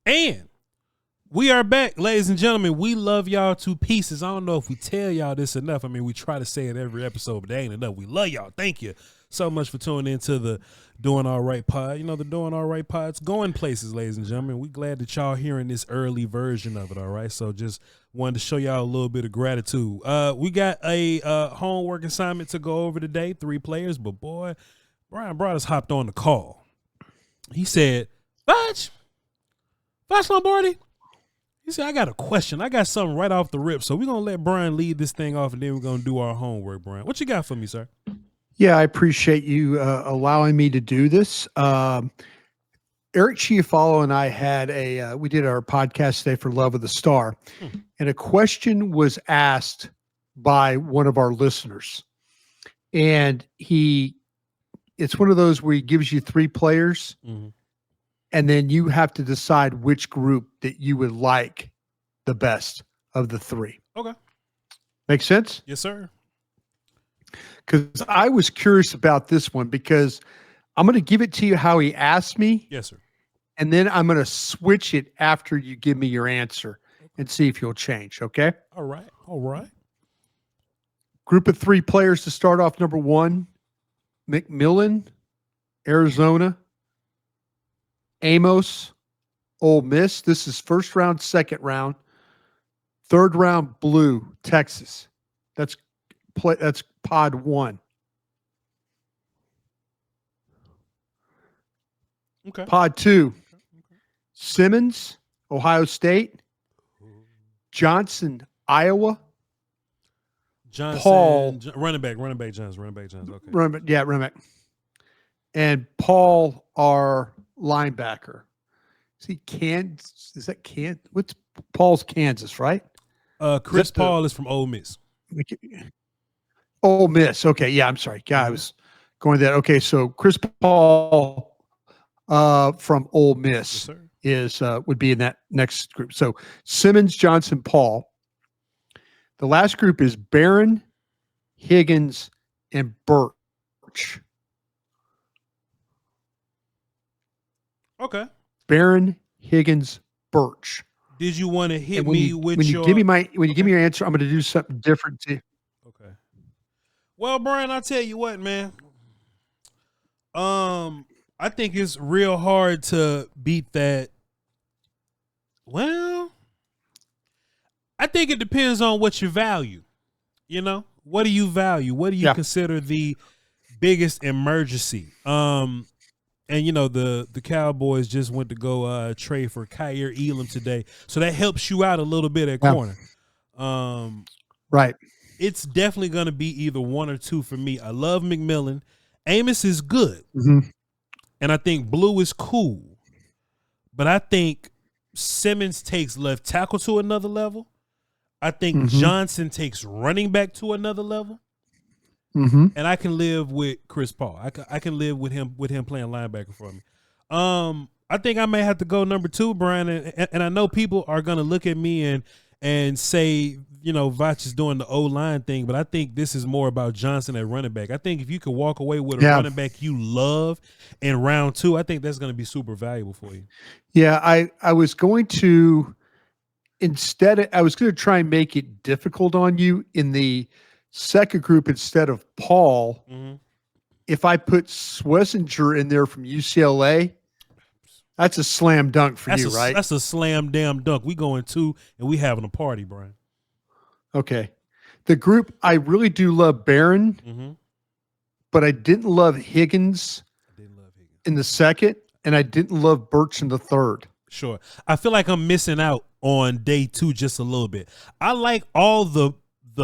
And we are back, ladies and gentlemen. We love y'all to pieces. I don't know if we tell y'all this enough. I mean, we try to say it every episode, but that ain't enough. We love y'all. Thank you so much for tuning into the Doing All Right pod. You know, the Doing All Right pod's going places, ladies and gentlemen. We glad that y'all hearing this early version of it, all right? So just wanted to show y'all a little bit of gratitude. We got a homework assignment to go over today, 3 players, but boy, Bryan Broaddus hopped on the call. He said, Voch Lombardi. He said, I got a question. I got something right off the rip. So we're going to let Bryan lead this thing off, and then we're going to do our homework, Bryan. What you got for me, sir? Yeah, I appreciate you allowing me to do this. Eric Chiafalo and I had we did our podcast today for Love of the Star, and a question was asked by one of our listeners. And it's one of those where he gives you 3 players, and then you have to decide which group that you would like the best of the 3. Okay. Make sense? Yes, sir. Because I was curious about this one, because I'm going to give it to you how he asked me. Yes, sir. And then I'm going to switch it after you give me your answer and see if you'll change. Okay. All right. All right. Group of 3 players to start off. Number 1, McMillan, Arizona. Amos, Ole Miss. This is first round, second round. Third round, Blue, Texas. That's pod 1. Okay. Pod 2, Simmons, Ohio State. Johnson, Iowa. Johnson, Paul, running back Johnson. Okay. Running back. And Paul, our linebacker. See, Kansas? Is that Kansas? What's Paul's Kansas, right? Chris Paul is from Ole Miss. Ole Miss. Okay, yeah, I'm sorry. Yeah, I was going that. Okay, so Chris Paul from Ole Miss would be in that next group. So Simmons, Johnson, Paul. The last group is Barron, Higgins, and Birch. Okay. Barron, Higgins, Birch. Did you want to hit me with when you give me your answer, I'm going to do something different too. Okay. Well, Bryan, I'll tell you what, man. I think it's real hard to beat that. Well, I think it depends on what you value. You know, what do you value? What do you consider the biggest emergency? And you know, the Cowboys just went to go trade for Kaiir Elam today, so that helps you out a little bit at corner. Right. It's definitely going to be either 1 or 2 for me. I love McMillan. Amos is good, and I think Blue is cool, but I think Simmons takes left tackle to another level. I think Johnson takes running back to another level. And I can live with Chris Paul. I can live with him playing linebacker for me. I think I may have to go number 2, Bryan, and I know people are gonna look at me and say, you know, Voch is doing the O-line thing, but I think this is more about Johnson at running back. I think if you could walk away with a running back you love in round 2, I think that's gonna be super valuable for you. Yeah, I was going to try and make it difficult on you in the second group instead of Paul. If I put Schlesinger in there from UCLA, that's a slam dunk for you, right? That's a slam damn dunk. We going 2 and we having a party, Bryan. Okay. The group, I really do love Barron, but I didn't love Higgins in the second, and I didn't love Birch in the third. Sure. I feel like I'm missing out on day 2 just a little bit. I like all the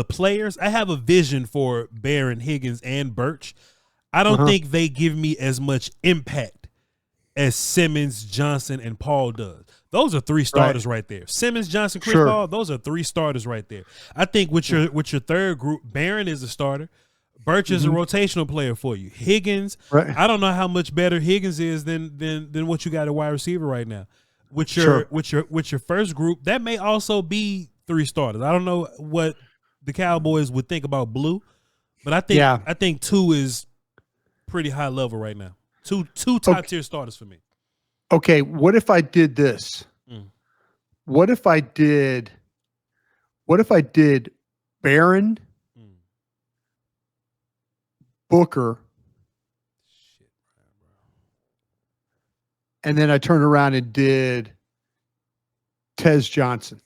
players. I have a vision for Barron, Higgins, and Birch. I don't think they give me as much impact as Simmons, Johnson, and Paul does. Those are 3 starters right there. Simmons, Johnson, Chris Paul, those are 3 starters right there. I think with your third group, Barron is a starter. Birch is a rotational player for you. Higgins, I don't know how much better Higgins is than what you got at wide receiver right now. With your first group, that may also be 3 starters. I don't know what the Cowboys would think about Blue, but I think 2 is pretty high level right now. Two top tier starters for me. Okay, what if I did this? what if I did Barron, Booker, Shit, bro. and then I turned around and did Tez Johnson?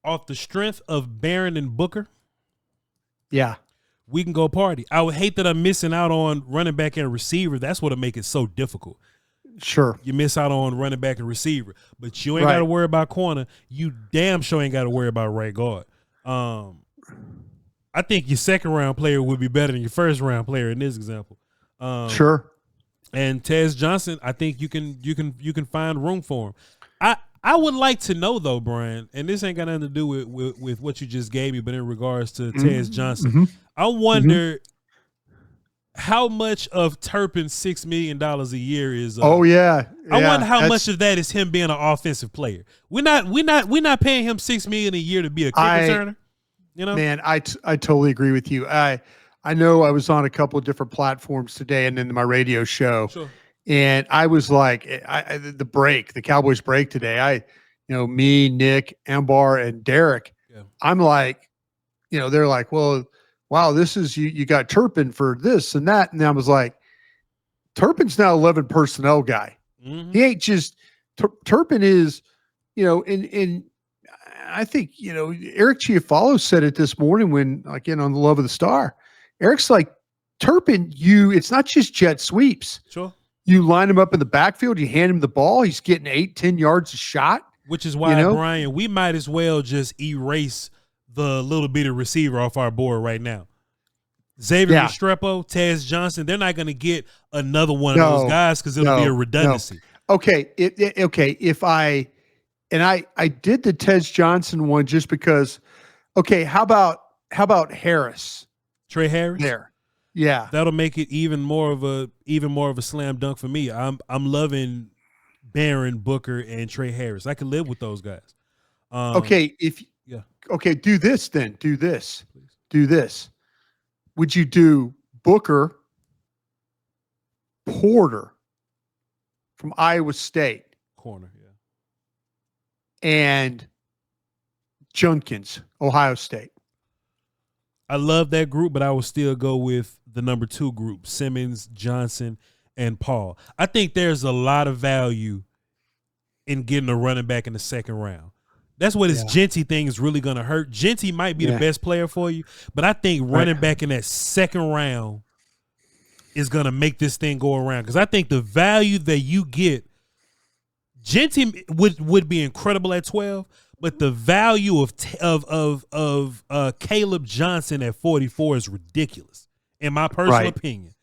Off the strength of Barron and Booker, Yeah. we can go party. I would hate that I'm missing out on running back and receiver. That's what'll make it so difficult. Sure. You miss out on running back and receiver, but you ain't Right. got to worry about corner. You damn sure ain't got to worry about right guard. I think your second round player would be better than your first round player in this example. Sure. And Tez Johnson, I think you can find room for him. I would like to know though, Bryan, and this ain't got nothing to do with what you just gave me, but in regards to Tez Johnson, I wonder how much of Turpin's $6 million a year is. Oh yeah. I wonder how much of that is him being an offensive player. We're not paying him $6 million a year to be a kick returner. You know, man, I totally agree with you. I know I was on a couple of different platforms today, and then my radio show. Sure. And I was like, the Cowboys break today. Me, Nick, Ambar, and Derek. Yeah. I'm like, they're like, well, wow, this is you got Turpin for this and that. And I was like, Turpin's now 11 personnel guy. Mm-hmm. He ain't just Turpin is, in I think, Eric Chiafalo said it this morning when, on the Love of the Star. Eric's like, Turpin, it's not just jet sweeps. Sure. You line him up in the backfield, you hand him the ball, he's getting 8-10 yards a shot. Which is why, Bryan, we might as well just erase the little bit of receiver off our board right now. Xavier Restrepo, Tez Johnson, they're not going to get another one of those guys because it'll be a redundancy. No. Okay, if I did the Tez Johnson one just because. Okay, how about Harris? Trey Harris there. Yeah, that'll make it even more of a slam dunk for me. I'm loving Barron, Booker, and Trey Harris. I can live with those guys. Okay, do this then. Do this. Please. Do this. Would you do Booker, Porter from Iowa State, corner, and Junkins, Ohio State? I love that group, but I will still go with the number 2 group, Simmons, Johnson, and Paul. I think there's a lot of value in getting a running back in the second round. That's what this Genty thing is really going to hurt. Genty might be the best player for you, but I think running back in that second round is going to make this thing go around because I think the value that you get, Genty would be incredible at 12, but the value of Caleb Johnson at 44 is ridiculous, in my personal opinion.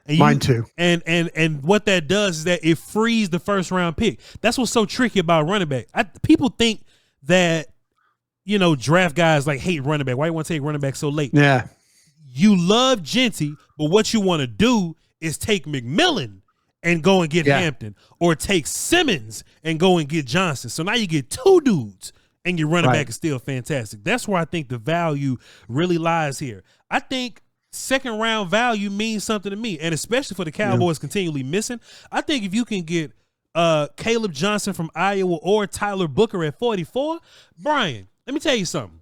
And mine too. And what that does is that it frees the first round pick. That's what's so tricky about running back. People think that, draft guys like hate running back. Why you want to take running back so late? Yeah. You love Genty, but what you want to do is take McMillan and go and get Hampton, or take Simmons and go and get Johnson. So now you get 2 dudes and your running back is still fantastic. That's where I think the value really lies here. I think second round value means something to me, and especially for the Cowboys continually missing. I think if you can get Caleb Johnson from Iowa or Tyler Booker at 44, Bryan, let me tell you something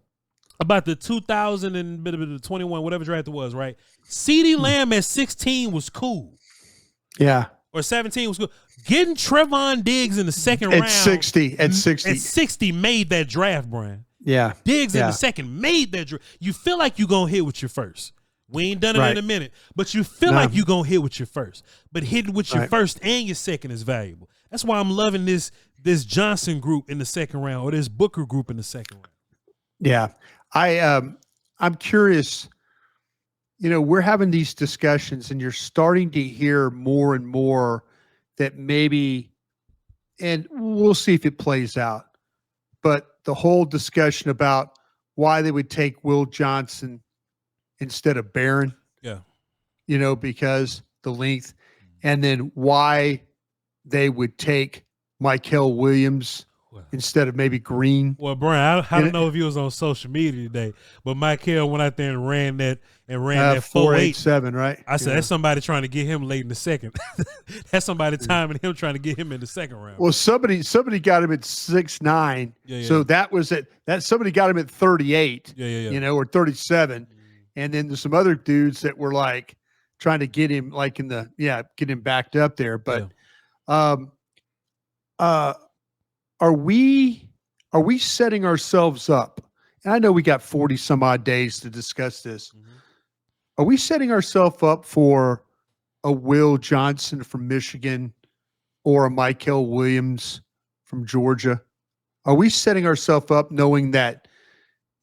about the 2021 whatever draft it was, right? CeeDee Lamb at 16 was cool. Yeah. Or 17 was good. Getting Trevon Diggs in the second round at 60 made that draft, Bryan. Yeah. Diggs in the second made that draft. You feel like you're going to hit with your first. We ain't done it in a minute, but you feel like you're going to hit with your first. But hitting with your first and your second is valuable. That's why I'm loving this Johnson group in the second round, or this Booker group in the second round. Yeah. I'm curious, we're having these discussions and you're starting to hear more and more that maybe, and we'll see if it plays out, but the whole discussion about why they would take Will Johnson instead of Barron, because the length, and then why they would take Mykel Williams instead of maybe Green. Well, Brian, I don't know if he was on social media today, but Michael went out there and ran that 4.87, right? I said that's somebody trying to get him late in the second. That's somebody timing him trying to get him in the second round. Well, somebody got him at 6'9". So that was it. That somebody got him at 38. Or 37. And then there's some other dudes that were like trying to get him like get him backed up there. But are we setting ourselves up? And I know we got 40 some odd days to discuss this. Mm-hmm. Are we setting ourselves up for a Will Johnson from Michigan or a Michael Williams from Georgia? Are we setting ourselves up knowing that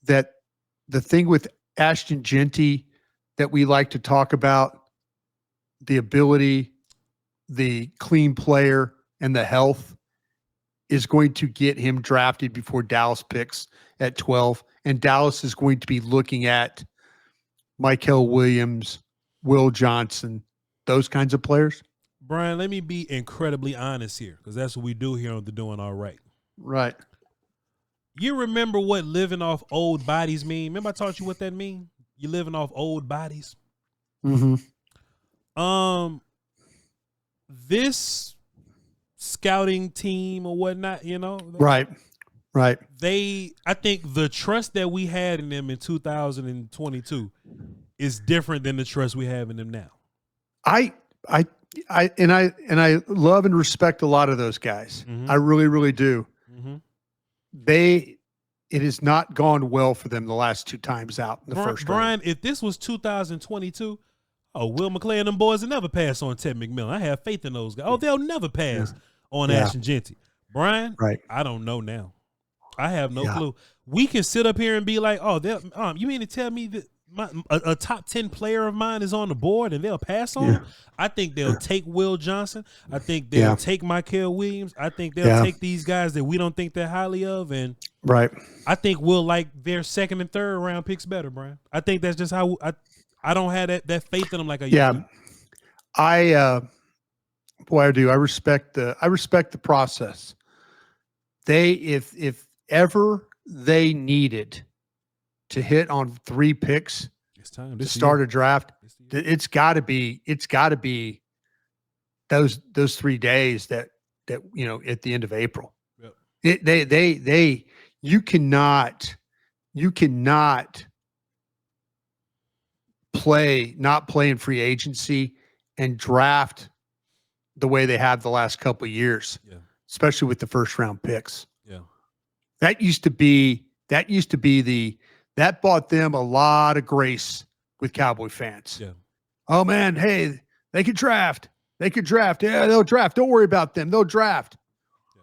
the thing with Ashton Genty that we like to talk about, the ability, the clean player, and the health, is going to get him drafted before Dallas picks at 12. And Dallas is going to be looking at Michael Williams, Will Johnson, those kinds of players? Brian, let me be incredibly honest here, because that's what we do here on The Doing All Right. Right. You remember what living off old bodies mean? Remember I taught you what that mean? You're living off old bodies. Mm-hmm. This scouting team or whatnot, Right. I think the trust that we had in them in 2022 is different than the trust we have in them now. I love and respect a lot of those guys. Mm-hmm. I really, really do. Mm-hmm. It has not gone well for them the last two times out in the first round. Brian, if this was 2022, Will McClay and them boys will never pass on Ted McMillan. I have faith in those guys. They'll never pass on Ashton Genty. Brian, right. I don't know now. I have no clue. We can sit up here and be like, you mean to tell me that a top 10 player of mine is on the board and they'll pass on him? I think they'll take Will Johnson. I think they'll take Michael Williams. I think they'll take these guys that we don't think that highly of. And I think we'll like their second and third round picks better, Brian. I think that's just how I don't have that faith in them like I used to. I do. I respect the process. If ever they needed to hit on 3 picks to start a draft, it's got to be those 3 days that at the end of April. Yep. You cannot not play in free agency and draft the way they have the last couple of years, especially with the first round picks. Yeah. That bought them a lot of grace with Cowboy fans. Yeah. Oh man, hey, they could draft. Yeah, they'll draft. Don't worry about them. They'll draft. Yeah.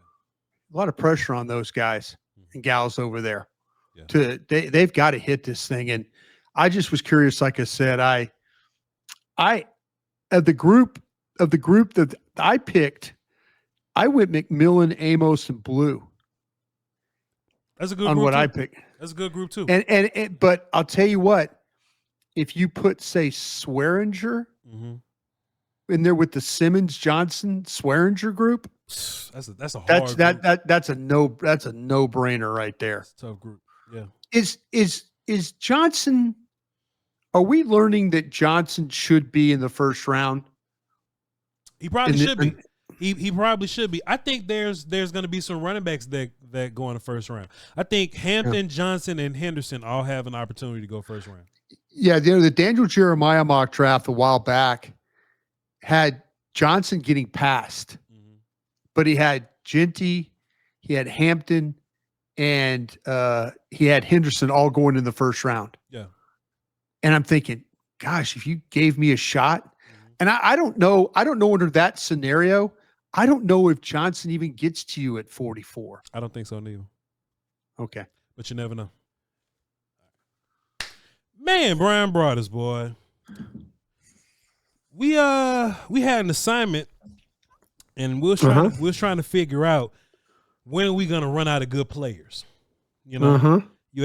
A lot of pressure on those guys and gals over there. Yeah. They've got to hit this thing. And I just was curious, like I said, I of the group that I picked, I went McMillan, Amos, and Blue. That's a good on group what too. I picked. That's a good group too. And but I'll tell you what, if you put say Swearinger in there with the Simmons, Johnson, Swearinger group, that's a hard group. That's a no-brainer right there. That's a tough group. Yeah. Is Johnson? Are we learning that Johnson should be in the first round? He probably should be. He probably should be. I think there's going to be some running backs that go in the first round. I think Hampton, Johnson, and Henderson all have an opportunity to go first round. Yeah, the Daniel Jeremiah mock draft a while back had Johnson getting passed, but he had Genty, he had Hampton, and he had Henderson all going in the first round. Yeah. And I'm thinking, gosh, if you gave me a shot, and I don't know under that scenario, I don't know if Johnson even gets to you at 44. I don't think so neither. Okay. But you never know. Man, Bryan Broaddus, boy. We had an assignment and we was trying to figure out when are we gonna run out of good players. You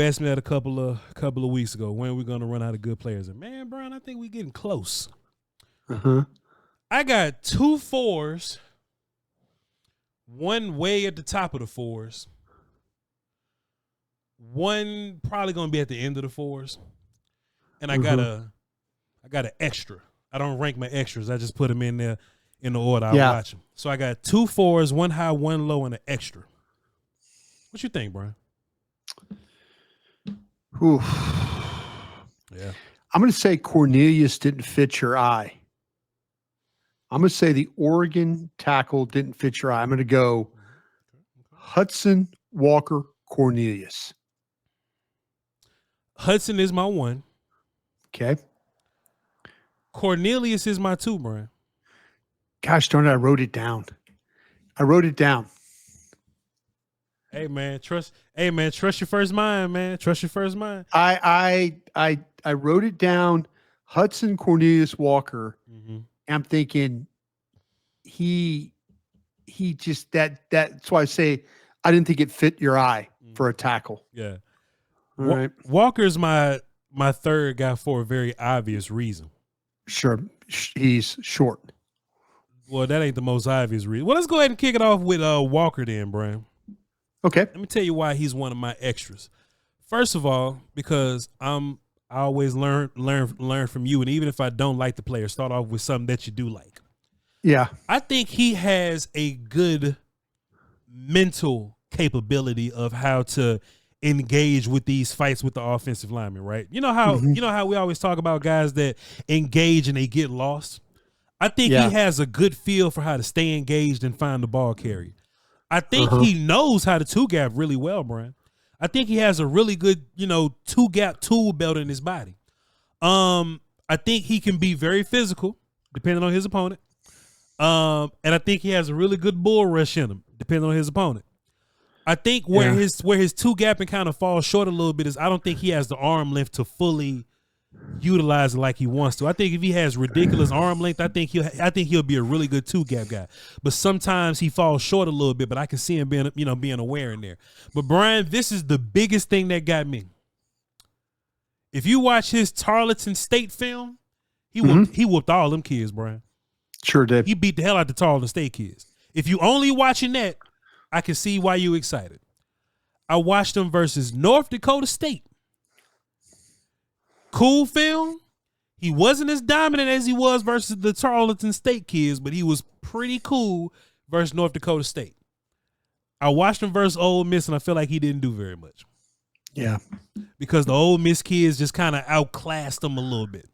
asked me that a couple of weeks ago. When are we gonna run out of good players? And man, Brian, I think we're getting close. I got 2 4s, one way at the top of the fours, one probably gonna be at the end of the fours, and I got an extra. I don't rank my extras. I just put them in there in the order I watch them. So I got 2 fours, 1 high, 1 low, and an extra. What you think, Brian? Oof. Yeah. I'm going to say Cornelius didn't fit your eye. I'm going to say the Oregon tackle didn't fit your eye. I'm going to go Hudson, Walker, Cornelius. Hudson is my 1. Okay. Cornelius is my 2, Brian. Gosh darn it, I wrote it down. Hey man, trust your first mind, man. Trust your first mind. I wrote it down. Hudson, Cornelius, Walker. I'm thinking he just that's why I say I didn't think it fit your eye for a tackle. Yeah. All right. Walker's my third guy for a very obvious reason. Sure. He's short. Well, that ain't the most obvious reason. Well, let's go ahead and kick it off with Walker then, Brian. Okay. Let me tell you why he's one of my extras. First of all, because I always learn from you, and even if I don't like the player, start off with something that you do like. Yeah. I think he has a good mental capability of how to engage with these fights with the offensive linemen, right? You know how we always talk about guys that engage and they get lost? I think he has a good feel for how to stay engaged and find the ball carrier. I think he knows how to two-gap really well, Brian. I think he has a really good, two-gap tool belt in his body. I think he can be very physical, depending on his opponent. And I think he has a really good bull rush in him, depending on his opponent. I think where his two-gapping kind of falls short a little bit is I don't think he has the arm length to fully utilize it like he wants to. I think if he has ridiculous arm length, I think he'll be a really good two-gap guy. But sometimes he falls short a little bit, but I can see him being aware in there. But Brian, this is the biggest thing that got me. If you watch his Tarleton State film, he whooped all them kids, Brian. Sure did. He beat the hell out the Tarleton State kids. If you only watching that, I can see why you excited. I watched him versus North Dakota State. Cool film. He wasn't as dominant as he was versus the Tarleton State kids, but he was pretty cool versus North Dakota State. I watched him versus Ole Miss, and I feel like he didn't do very much. Yeah. Because the Ole Miss kids just kind of outclassed him a little bit.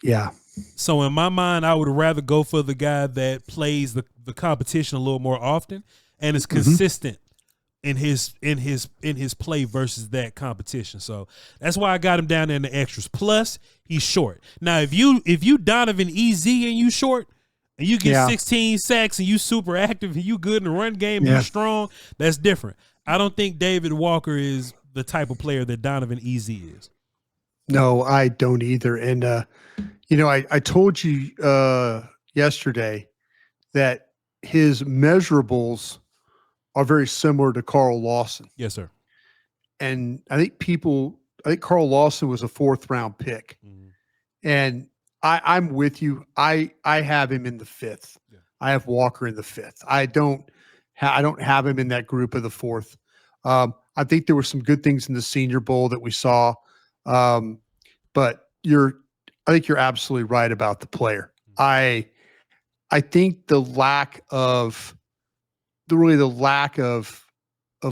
Yeah. So in my mind, I would rather go for the guy that plays the competition a little more often and is consistent in his play versus that competition. So that's why I got him down there in the extras. Plus, he's short. Now, if you Donovan EZ and you short and you get 16 sacks and you super active and you good in the run game and you strong, that's different. I don't think David Walker is the type of player that Donovan EZ is. No, I don't either. And I told you yesterday that his measurables are very similar to Carl Lawson. Yes, sir. And I think Carl Lawson was a 4th round pick. And I'm with you. I have him in the 5th. Yeah. I have Walker in the 5th. I don't have him in that group of the 4th. I think there were some good things in the Senior Bowl that we saw. But I think you're absolutely right about the player. I think the lack of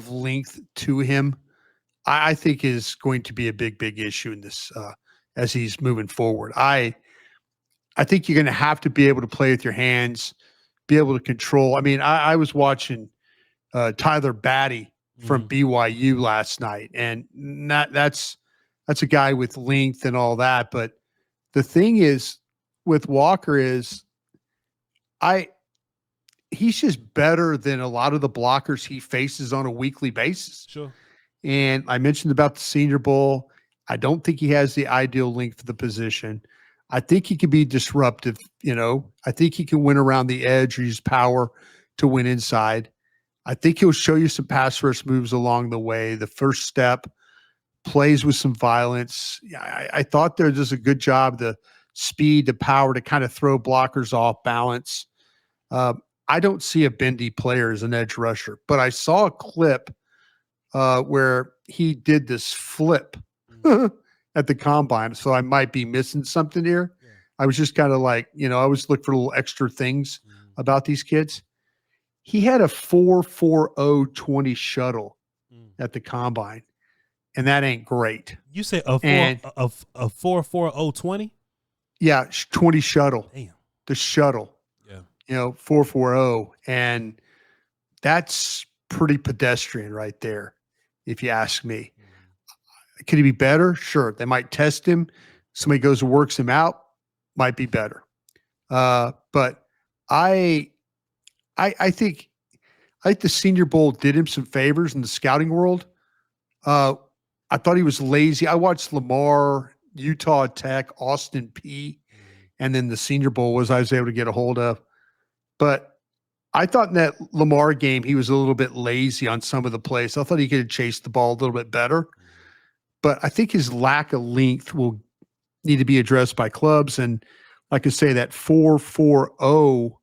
length to him, I think is going to be a big issue in this as he's moving forward. I think you're going to have to be able to play with your hands, be able to control. I mean, I was watching Tyler Batty from BYU last night, and that's a guy with length and all that. But the thing is with Walker is he's just better than a lot of the blockers he faces on a weekly basis. Sure. And I mentioned about the Senior Bowl. I don't think he has the ideal length for the position. I think he can be disruptive. I think he can win around the edge or use power to win inside. I think he'll show you some pass rush moves along the way. The first step plays with some violence. I thought there does a good job, the speed, the power to kind of throw blockers off balance. I don't see a bendy player as an edge rusher, but I saw a clip where he did this flip at the combine. So I might be missing something here. Yeah. I was just kind of like, I always look for little extra things about these kids. He had a 4.40 shuttle at the combine, and that ain't great. You say a 4.40 Yeah, 20 shuttle. Damn. The shuttle. Yeah. 4.40, and that's pretty pedestrian right there, if you ask me. Could he be better? Sure. They might test him. Somebody goes and works him out, might be better. But I think the Senior Bowl did him some favors in the scouting world. I thought he was lazy. I watched Lamar, Utah Tech, Austin P, and then the Senior Bowl I was able to get a hold of. But I thought in that Lamar game, he was a little bit lazy on some of the plays. I thought he could have chased the ball a little bit better. But I think his lack of length will need to be addressed by clubs. And like I say, that 4.40,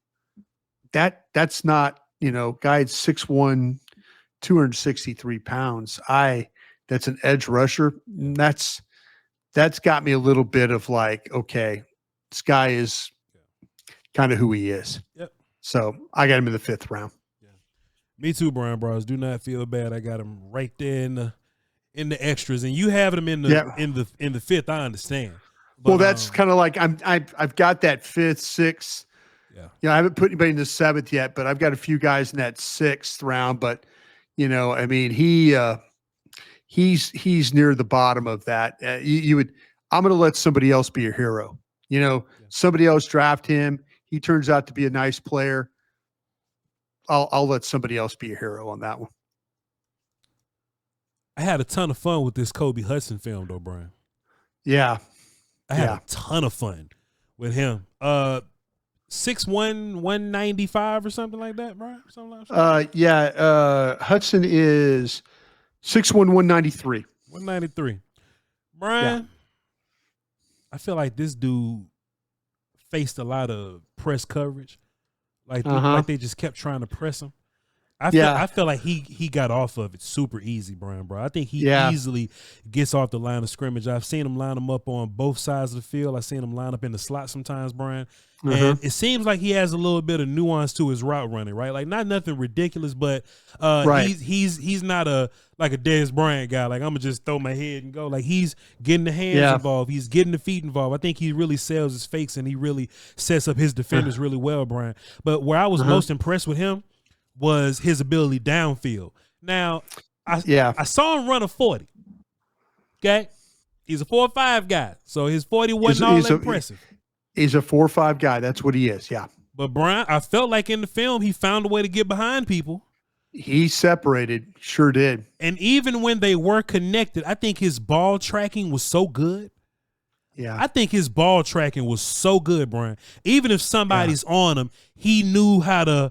that's not, guy at 6'1", 263 pounds. That's an edge rusher. That's got me a little bit of like, okay, this guy is kind of who he is. Yep. So I got him in the 5th round. Yeah. Me too, Bryan Broaddus. Do not feel bad. I got him right there in the extras, and you have him in the 5th. I understand. But, well, that's kind of like I've got that 5th, 6th. Yeah. I haven't put anybody in the 7th yet, but I've got a few guys in that 6th round. But I mean, he's near the bottom of that. I'm going to let somebody else be your hero. Somebody else draft him. He turns out to be a nice player. I'll let somebody else be a hero on that one. I had a ton of fun with this Kobe Hudson film, though, Bryan. Yeah. I had a ton of fun with him. 6'1", 195 or something like that, Bryan? Hudson is 6'1", 193. 193. Bryan, I feel like this dude faced a lot of press coverage. Like they just kept trying to press him. I feel like he got off of it super easy, Bryan, bro. I think he easily gets off the line of scrimmage. I've seen him line them up on both sides of the field. I've seen him line up in the slot sometimes, Bryan. And it seems like he has a little bit of nuance to his route running, right? Like not nothing ridiculous, but he's not a Dez Bryant guy. Like I'm gonna just throw my head and go. Like he's getting the hands involved, he's getting the feet involved. I think he really sells his fakes and he really sets up his defenders really well, Bryan. But where I was most impressed with him was his ability downfield. Now, I saw him run a 40. Okay, he's a 4.5 guy, so his 40 wasn't all that impressive. He's a 4.5 guy. That's what he is. Yeah. But Bryan, I felt like in the film he found a way to get behind people. He separated, sure did. And even when they were connected, I think his ball tracking was so good. Yeah. I think his ball tracking was so good, Bryan. Even if somebody's on him, he knew how to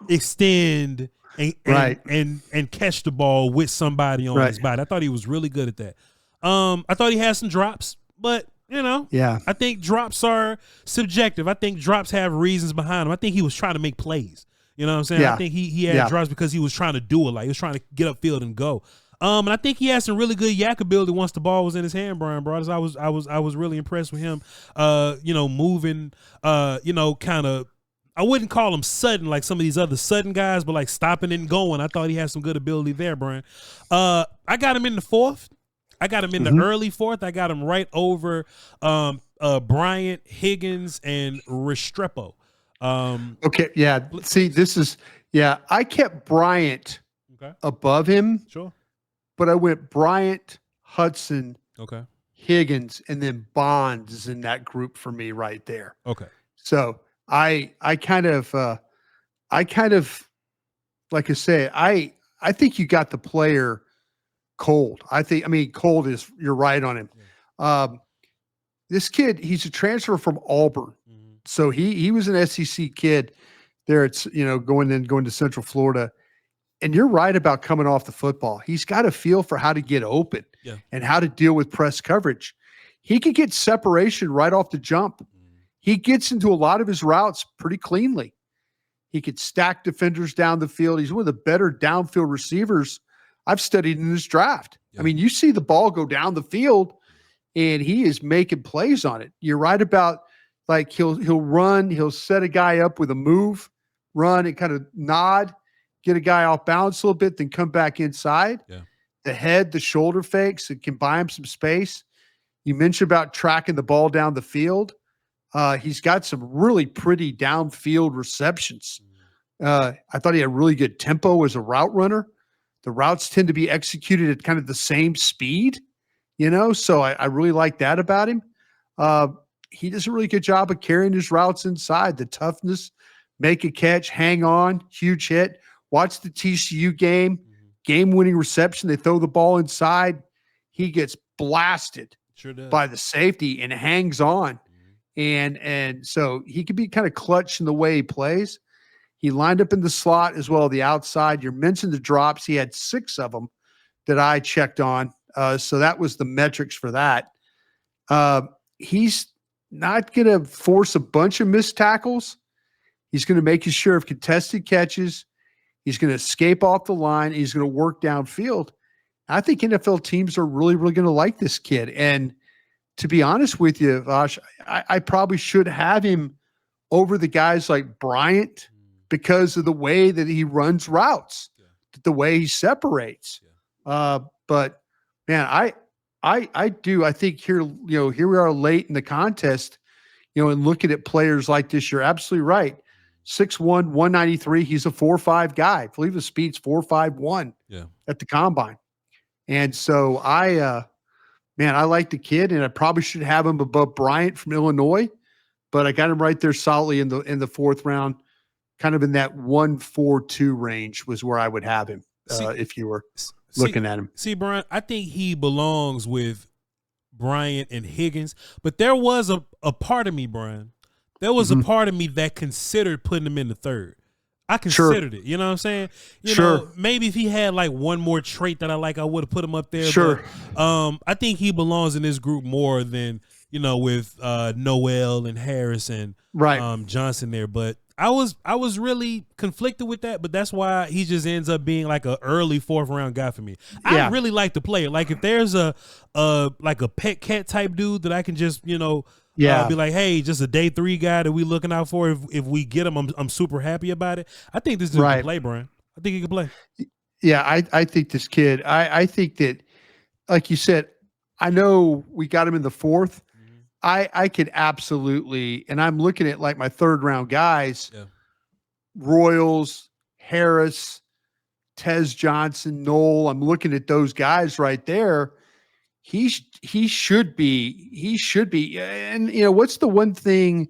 extend and catch the ball with somebody on his body. I thought he was really good at that. I thought he had some drops, but I think drops are subjective. I think drops have reasons behind them. I think he was trying to make plays. You know what I'm saying? Yeah. I think he had drops because he was trying to do it. Like he was trying to get upfield and go. And I think he had some really good yak ability once the ball was in his hand, Bryan Broaddus. I was really impressed with him. Moving, kind of. I wouldn't call him sudden like some of these other sudden guys, but like stopping and going. I thought he had some good ability there, Bryan. I got him in the 4th. I got him in the early 4th. I got him right over Bryant, Higgins, and Restrepo. Okay, yeah. See, this is I kept Bryant above him. Sure. But I went Bryant, Hudson, Higgins, and then Bonds is in that group for me right there. Okay. So I kind of like I say, I think you got the player cold. Cold is, you're right on him. Yeah. This kid, he's a transfer from Auburn. So he was an SEC kid there. It's, going to Central Florida. And you're right about coming off the football. He's got a feel for how to get open and how to deal with press coverage. He could get separation right off the jump. He gets into a lot of his routes pretty cleanly. He could stack defenders down the field. He's one of the better downfield receivers I've studied in this draft. Yeah. I mean, you see the ball go down the field, and he is making plays on it. You're right about, like, he'll run, he'll set a guy up with a move, run and kind of nod, get a guy off balance a little bit, then come back inside. Yeah. The head, the shoulder fakes, it can buy him some space. You mentioned about tracking the ball down the field. He's got some really pretty downfield receptions. I thought he had really good tempo as a route runner. The routes tend to be executed at kind of the same speed, so I really like that about him. He does a really good job of carrying his routes inside. The toughness, make a catch, hang on, huge hit. Watch the TCU game-winning reception. They throw the ball inside. He gets blasted by the safety and hangs on. And so he can be kind of clutch in the way he plays. He lined up in the slot as well, the outside. You mentioned the drops. He had 6 of them that I checked on. So that was the metrics for that. He's not going to force a bunch of missed tackles. He's going to make his share of contested catches. He's going to escape off the line. He's going to work downfield. I think NFL teams are really, really going to like this kid. And to be honest with you, Voch, I probably should have him over the guys like Bryant because of the way that he runs routes, the way he separates. But man, I think here we are late in the contest, and looking at players like this, you're absolutely right. 6'1", 193. He's a 4.5 guy. I believe the speed's 4.51 at the combine. And so I like the kid, and I probably should have him above Bryant from Illinois, but I got him right there solidly in the 4th round, kind of in that 1-4-2 range was where I would have him if you were looking at him. See, Brian, I think he belongs with Bryant and Higgins, but there was a part of me, Brian. There was a part of me that considered putting him in the 3rd. I considered it. You know what I'm saying? You know, maybe if he had like one more trait that I like, I would have put him up there. But, I think he belongs in this group more than, with Noel and Harris and Johnson there. But I was really conflicted with that, but that's why he just ends up being like an early 4th round guy for me. I really like the player. Like if there's a pet cat type dude that I can just, be like, hey, just a day 3 guy that we looking out for. If we get him, I'm super happy about it. I think this dude can play, Brian. I think he can play. Yeah, I think this kid, I think that, like you said, I know we got him in the 4th. I could absolutely, and I'm looking at like my 3rd round guys, Royals, Harris, Tez Johnson, Knoll. I'm looking at those guys right there. He should be. And what's the one thing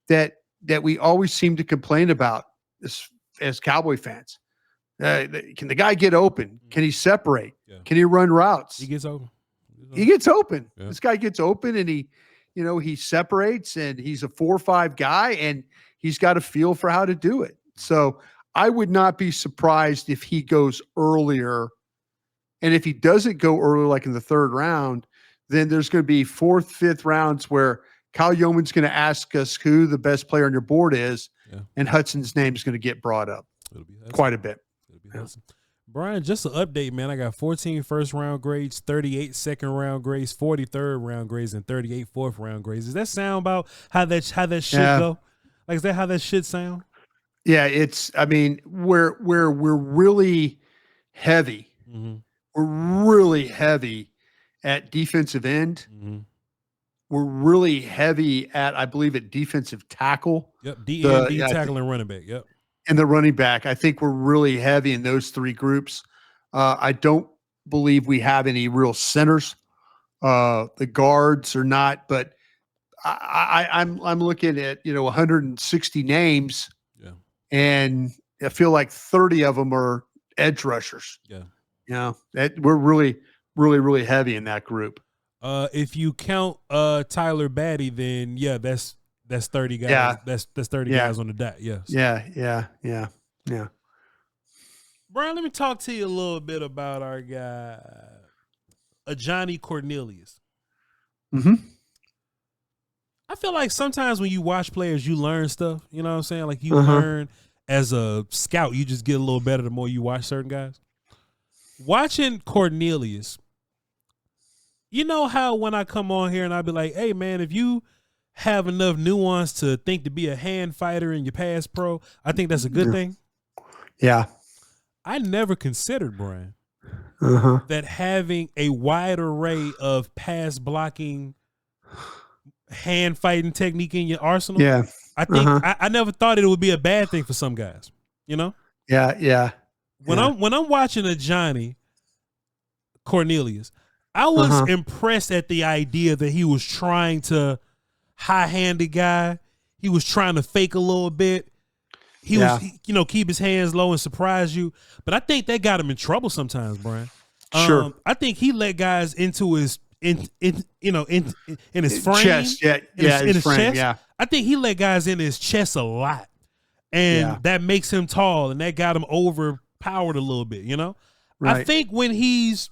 that we always seem to complain about as Cowboy fans? Can the guy get open? Can he separate? Can he run routes? He gets open. He gets open. This guy gets open, and he separates, and he's a 4-5 guy, and he's got a feel for how to do it. So I would not be surprised if he goes earlier. And if he doesn't go earlier, like in the 3rd round, then there's going to be 4th, 5th rounds where Kyle Yeoman's going to ask us who the best player on your board is, and Hudson's name is going to get brought up quite a bit. Brian, just an update, man. I got 14 first-round grades, 38 second-round grades, 40 third-round grades, and 38 fourth-round grades. Does that sound about how that should go? Like, is that how that should sound? Yeah, it's. I mean, we're really heavy. We're really heavy at defensive end. We're really heavy at, I believe, at defensive tackle. Yep, D tackle and running back. Yep. And the running back, I think we're really heavy in those 3 groups. I don't believe we have any real centers. The guards are not, but I'm looking at 160 names, and I feel like 30 of them are edge rushers. We're really, really, really heavy in that group. If you count Tyler Batty, then that's 30 guys. Yeah. That's 30 guys on the dot. Yes. Yeah. Brian, let me talk to you a little bit about our guy, Johnny Cornelius. I feel like sometimes when you watch players, you learn stuff. You know what I'm saying? Like you learn as a scout, you just get a little better the more you watch certain guys. Watching Cornelius, you know how when I come on here and I be like, hey man, if you have enough nuance to think to be a hand fighter in your pass pro, I think that's a good thing. Yeah. I never considered, Bryan, that having a wide array of pass blocking, hand fighting technique in your arsenal. Yeah. I think I never thought it would be a bad thing for some guys, you know? Yeah. Yeah. When I'm watching a Johnny Cornelius, I was impressed at the idea that he was trying to high-handed guy. He was trying to fake a little bit. He was, keep his hands low and surprise you. But I think that got him in trouble sometimes, Bryan. Sure. I think he let guys into his in his frame, chest. Yeah, in his frame, chest. Yeah. I think he let guys in his chest a lot, and that makes him tall, and that got him overpowered a little bit. You know, right. I think when he's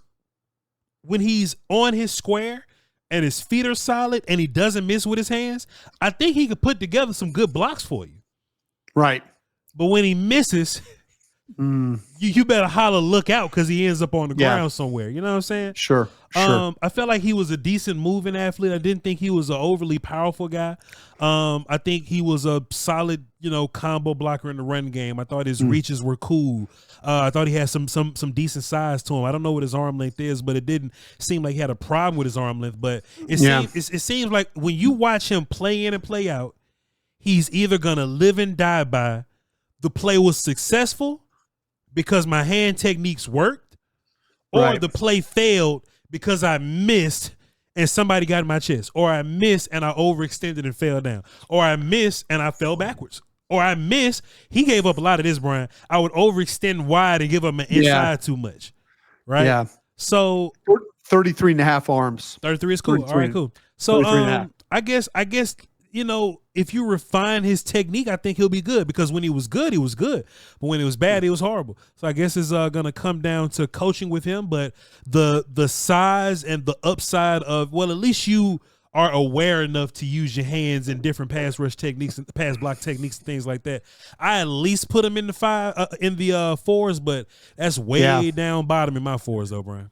on his square and his feet are solid and he doesn't miss with his hands, I think he could put together some good blocks for you. Right. But when he misses, you better holler, look out, because he ends up on the ground somewhere. You know what I'm saying? Sure. I felt like he was a decent moving athlete. I didn't think he was an overly powerful guy. I think he was a solid, combo blocker in the run game. I thought his reaches were cool. I thought he had some decent size to him. I don't know what his arm length is, but it didn't seem like he had a problem with his arm length. But it seems like when you watch him play in and play out, he's either gonna live and die by the play was successful because my hand techniques worked, or the play failed because I missed and somebody got in my chest, or I missed and I overextended and fell down, or I missed and I fell backwards, or I missed. He gave up a lot of this, Bryan. I would overextend wide and give up my inside too much. Right? Yeah. So 33 and a half arms. 33 is cool. All right, cool. So I guess if you refine his technique, I think he'll be good, because when he was good, he was good. But when it was bad, he was horrible. So I guess it's going to come down to coaching with him. But the size and the upside of, well, at least you are aware enough to use your hands in different pass rush techniques and pass block techniques and things like that. I at least put him in the fours, but that's way down bottom in my fours though, Bryan.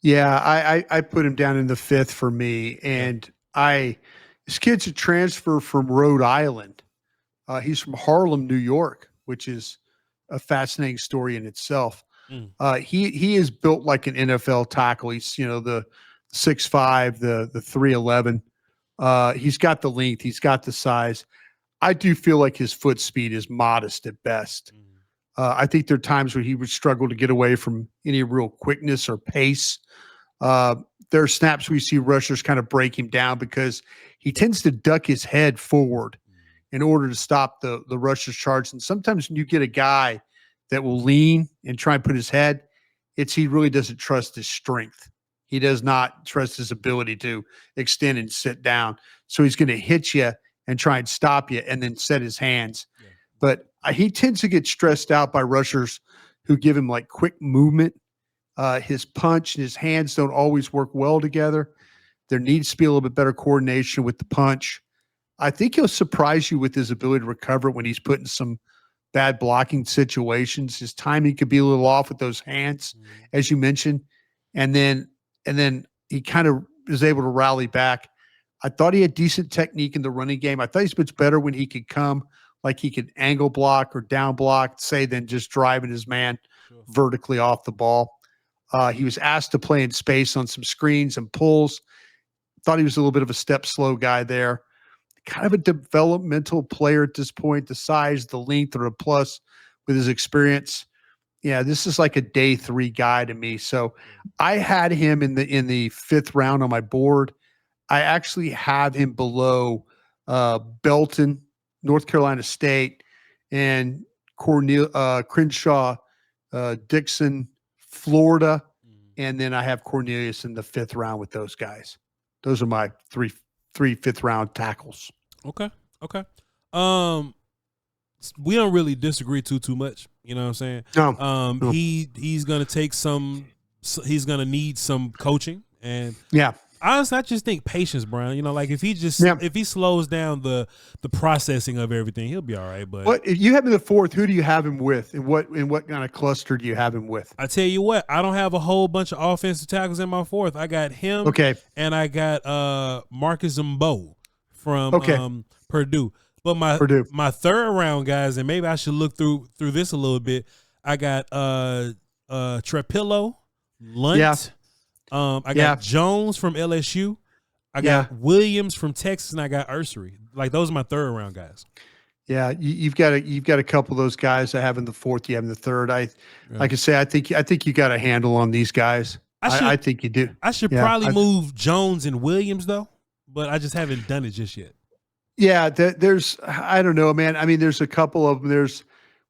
Yeah, I put him down in the fifth for me. And this kid's a transfer from Rhode Island. He's from Harlem, New York, which is a fascinating story in itself. He is built like an NFL tackle. He's, the 6'5", the 311. He's got the length. He's got the size. I do feel like his foot speed is modest at best. I think there are times where he would struggle to get away from any real quickness or pace. There are snaps we see rushers kind of break him down because he tends to duck his head forward in order to stop the rusher's charge. And sometimes when you get a guy that will lean and try and put his head, he really doesn't trust his strength. He does not trust his ability to extend and sit down. So he's going to hit you and try and stop you and then set his hands. Yeah. But he tends to get stressed out by rushers who give him like quick movement. His punch and his hands don't always work well together. There needs to be a little bit better coordination with the punch. I think he'll surprise you with his ability to recover when he's put in some bad blocking situations. His timing could be a little off with those hands, as you mentioned. And then he kind of is able to rally back. I thought he had decent technique in the running game. I thought he's much better when he could come, like he could angle block or down block, say, than just driving his man vertically off the ball. He was asked to play in space on some screens and pulls. Thought he was a little bit of a step slow guy there. Kind of a developmental player at this point. The size, the length are a plus with his experience. Yeah, this is like a day 3 guy to me. So I had him in the 5th round on my board. I actually have him below Belton, North Carolina State, and Crenshaw, Dixon, Florida, and then I have Cornelius in the 5th round with those guys. Those are my three 5th round tackles. Okay. We don't really disagree too much. You know what I'm saying? No. He's gonna take he's gonna need some coaching, and Honestly, I just think patience, Brian. You know, like if he slows down the processing of everything, he'll be all right. But if you have him in the fourth, who do you have him with, and what kind of cluster do you have him with? I tell you what, I don't have a whole bunch of offensive tackles in my fourth. I got him, and I got Marcus Mbo from Purdue. But my third round guys, and maybe I should look through this a little bit. I got Trapillo, Lunt. Yeah. I got Jones from LSU. I got Williams from Texas, and I got Ursery. Like those are my third round guys. Yeah, you've got a couple of those guys I have in the fourth. You have in the third. Like I say, I think you got a handle on these guys. I think you do. I should probably move Jones and Williams though, but I just haven't done it just yet. Yeah, there's I don't know, man. I mean, there's a couple of them.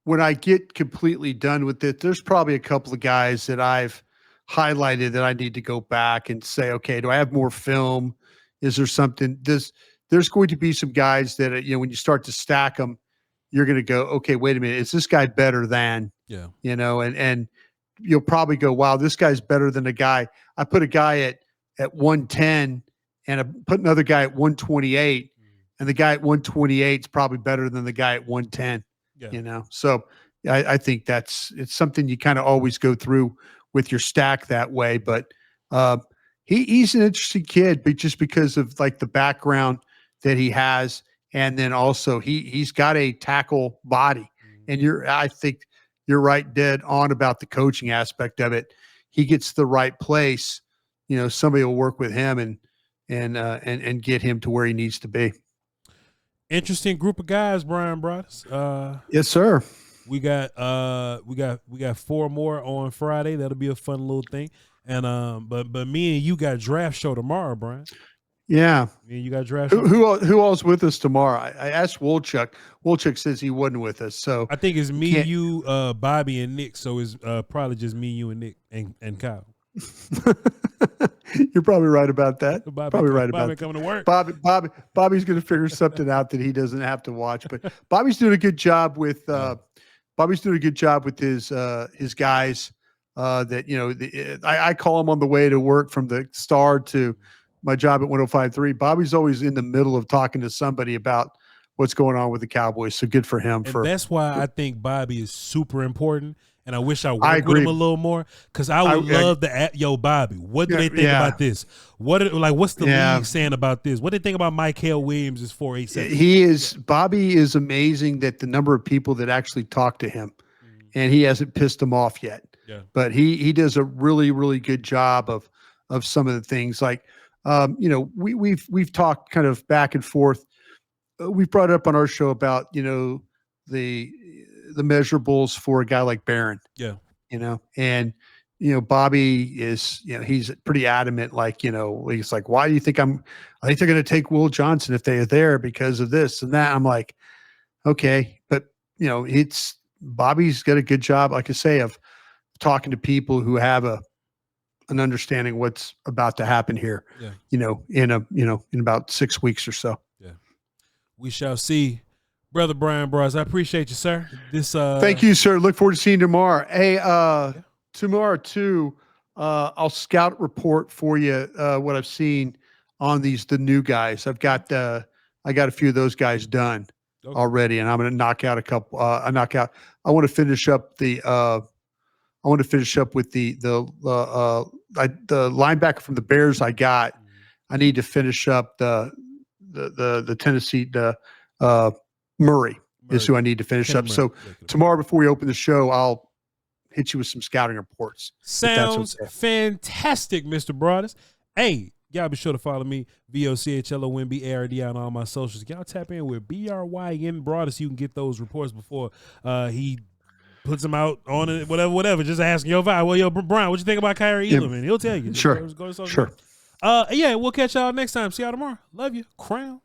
When I get completely done with it, there's probably a couple of guys that I've highlighted that I need to go back and say, okay, do I have more film? Is there something? There's going to be some guys that when you start to stack them, you're going to go, okay, wait a minute, is this guy better than? Yeah. And you'll probably go, wow, this guy's better than a guy. I put a guy at 110 and I put another guy at 128, and the guy at 128 is probably better than the guy at 110. Yeah. So I think it's something you kind of always go through with your stack that way. But he's an interesting kid, but just because of like the background that he has, and then also he's got a tackle body. And I think you're right, dead on about the coaching aspect of it. He gets the right place. Somebody will work with him and get him to where he needs to be. Interesting group of guys, Bryan Broaddus. Yes, sir. We got 4 more on Friday. That'll be a fun little thing. And but me and you got draft show tomorrow, Brian. Yeah. Me and you got draft show. Who all's with us tomorrow? I asked Wolchuk. Wolchuk says he wasn't with us. So I think it's me, you, Bobby, and Nick. So it's probably just me, you, and Nick and Kyle. You're probably right about that. Bobby coming to work. Bobby's going to figure something out that he doesn't have to watch. But Bobby's doing a good job with his guys. I call him on the way to work from the Star to my job at 105.3. Bobby's always in the middle of talking to somebody about what's going on with the Cowboys. So good for him. And that's why I think Bobby is super important. And I wish I worked with him a little more, because I would love to ask, Bobby, what do they think about this? What's the league saying about this? What do they think about Mykel Williams is 487? Bobby is amazing that the number of people that actually talk to him, and he hasn't pissed them off yet. Yeah. But he does a really, really good job of some of the things. Like we've talked kind of back and forth. We've brought it up on our show about the measurables for a guy like Barron. Yeah. And Bobby is, he's pretty adamant, like, he's like, why do you think I think they're going to take Will Johnson if they are there because of this and that. I'm like, okay, but Bobby's got a good job, like I say, of talking to people who have an understanding what's about to happen here, in about 6 weeks or so. Yeah. We shall see. Brother Bryan Broaddus, I appreciate you, sir. Thank you, sir. Look forward to seeing you tomorrow. Hey, tomorrow too, I'll scout report for you what I've seen on the new guys. I got a few of those guys done already, and I'm going to knock out a couple. I want to finish up with the linebacker from the Bears. I need to finish up the Tennessee Murray is who I need to finish up. So tomorrow, before we open the show, I'll hit you with some scouting reports. Sounds fantastic, Mr. Broaddus. Hey, y'all be sure to follow me, VOCHLOMBARD, on all my socials. Y'all tap in with BRYN Broaddus. You can get those reports before he puts them out on it, whatever. Just asking your vibe. Well, Brian, what you think about Kaiir Elam? And he'll tell you. Sure. Sure. Yeah, we'll catch y'all next time. See y'all tomorrow. Love you. Crown.